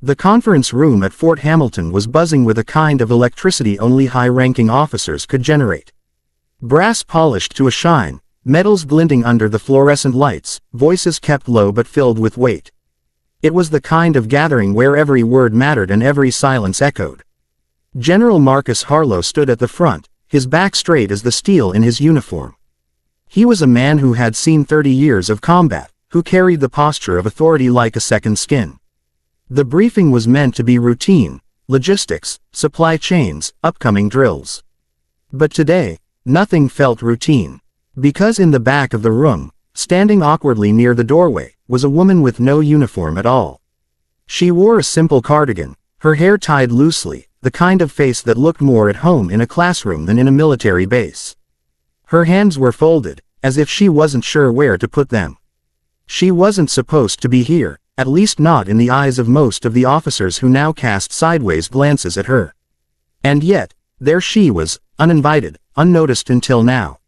The conference room at Fort Hamilton was buzzing with a kind of electricity only high-ranking officers could generate. Brass polished to a shine, metals glinting under the fluorescent lights, voices kept low but filled with weight. It was the kind of gathering where every word mattered and every silence echoed. General Marcus Harlow stood at the front, his back straight as the steel in his uniform. He was a man who had seen 30 years of combat, who carried the posture of authority like a second skin. The briefing was meant to be routine, logistics, supply chains, upcoming drills. But today, nothing felt routine. Because in the back of the room, standing awkwardly near the doorway, was a woman with no uniform at all. She wore a simple cardigan, her hair tied loosely, the kind of face that looked more at home in a classroom than in a military base. Her hands were folded, as if she wasn't sure where to put them. She wasn't supposed to be here, at least not in the eyes of most of the officers who now cast sideways glances at her. And yet, there she was, uninvited, unnoticed until now.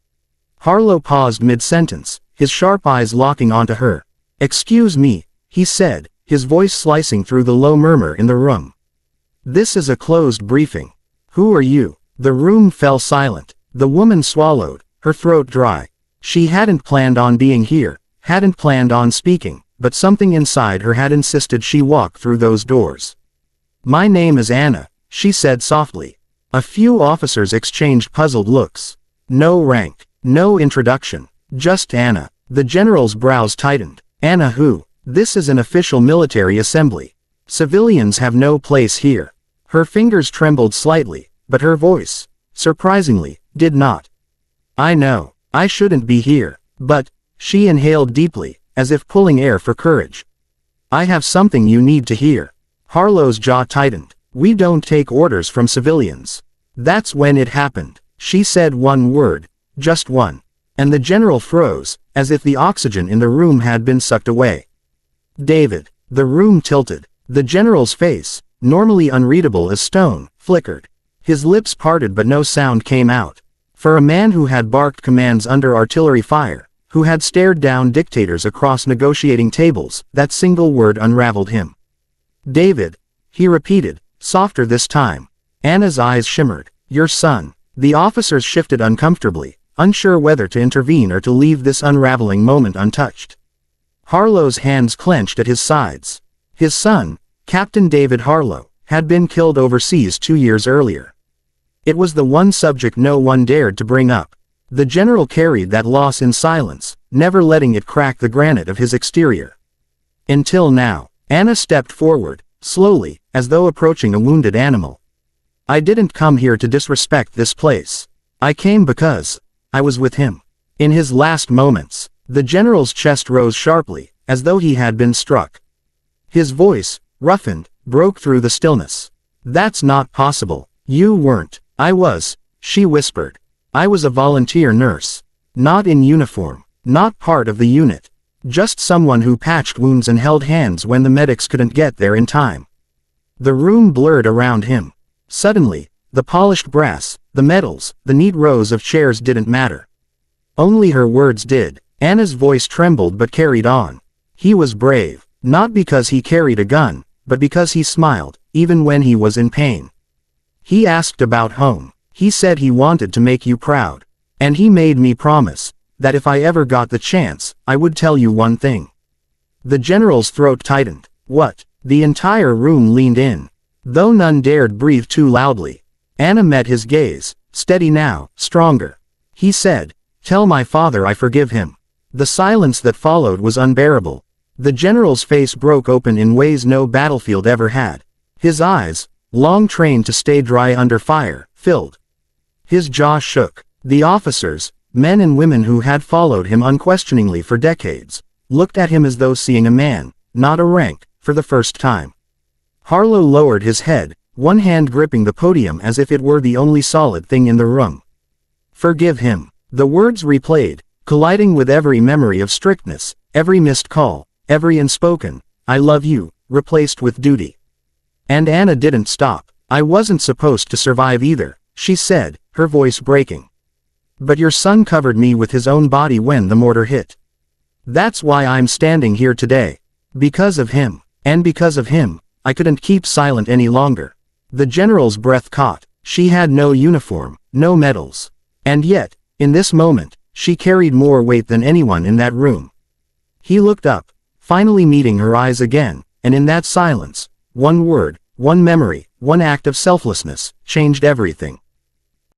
Harlow paused mid-sentence, his sharp eyes locking onto her. "Excuse me," he said, his voice slicing through the low murmur in the room. "This is a closed briefing. Who are you?" The room fell silent. The woman swallowed, her throat dry. She hadn't planned on being here, hadn't planned on speaking, but something inside her had insisted she walk through those doors. "My name is Anna," she said softly. A few officers exchanged puzzled looks. No rank, no introduction, just Anna. The general's brows tightened. "Anna who? This is an official military assembly. Civilians have no place here." Her fingers trembled slightly, but her voice, surprisingly, did not. "I know, I shouldn't be here, but," she inhaled deeply, as if pulling air for courage. "I have something you need to hear." Harlow's jaw tightened. "We don't take orders from civilians." That's when it happened. She said one word, just one. And the general froze, as if the oxygen in the room had been sucked away. "David." The room tilted. The general's face, normally unreadable as stone, flickered. His lips parted but no sound came out. For a man who had barked commands under artillery fire, who had stared down dictators across negotiating tables, that single word unraveled him. "David," he repeated, softer this time. Anna's eyes shimmered. "Your son." The officers shifted uncomfortably, unsure whether to intervene or to leave this unraveling moment untouched. Harlow's hands clenched at his sides. His son, Captain David Harlow, had been killed overseas 2 years earlier. It was the one subject no one dared to bring up. The general carried that loss in silence, never letting it crack the granite of his exterior. Until now. Anna stepped forward, slowly, as though approaching a wounded animal. "I didn't come here to disrespect this place. I came because I was with him. In his last moments." The general's chest rose sharply, as though he had been struck. His voice, roughened, broke through the stillness. "That's not possible. You weren't." "I was," she whispered. "I was a volunteer nurse. Not in uniform. Not part of the unit. Just someone who patched wounds and held hands when the medics couldn't get there in time." The room blurred around him. Suddenly, the polished brass, the metals, the neat rows of chairs didn't matter. Only her words did. Anna's voice trembled but carried on. "He was brave. Not because he carried a gun, but because he smiled, even when he was in pain. He asked about home. He said he wanted to make you proud. And he made me promise that if I ever got the chance, I would tell you one thing." The general's throat tightened. "What?" The entire room leaned in, though none dared breathe too loudly. Anna met his gaze, steady now, stronger. He said, "Tell my father I forgive him." The silence that followed was unbearable. The general's face broke open in ways no battlefield ever had. His eyes, long trained to stay dry under fire, filled. His jaw shook. The officers, men and women who had followed him unquestioningly for decades, looked at him as though seeing a man, not a rank, for the first time. Harlow lowered his head, one hand gripping the podium as if it were the only solid thing in the room. "Forgive him." The words replayed, colliding with every memory of strictness, every missed call, every unspoken, "I love you," replaced with duty. And Anna didn't stop. "I wasn't supposed to survive either," she said, her voice breaking. "But your son covered me with his own body when the mortar hit. That's why I'm standing here today. Because of him. And because of him, I couldn't keep silent any longer. The general's breath caught. She had no uniform, no medals. And yet, in this moment, she carried more weight than anyone in that room. He looked up, finally meeting her eyes again, and in that silence, one word, one memory, one act of selflessness, changed everything.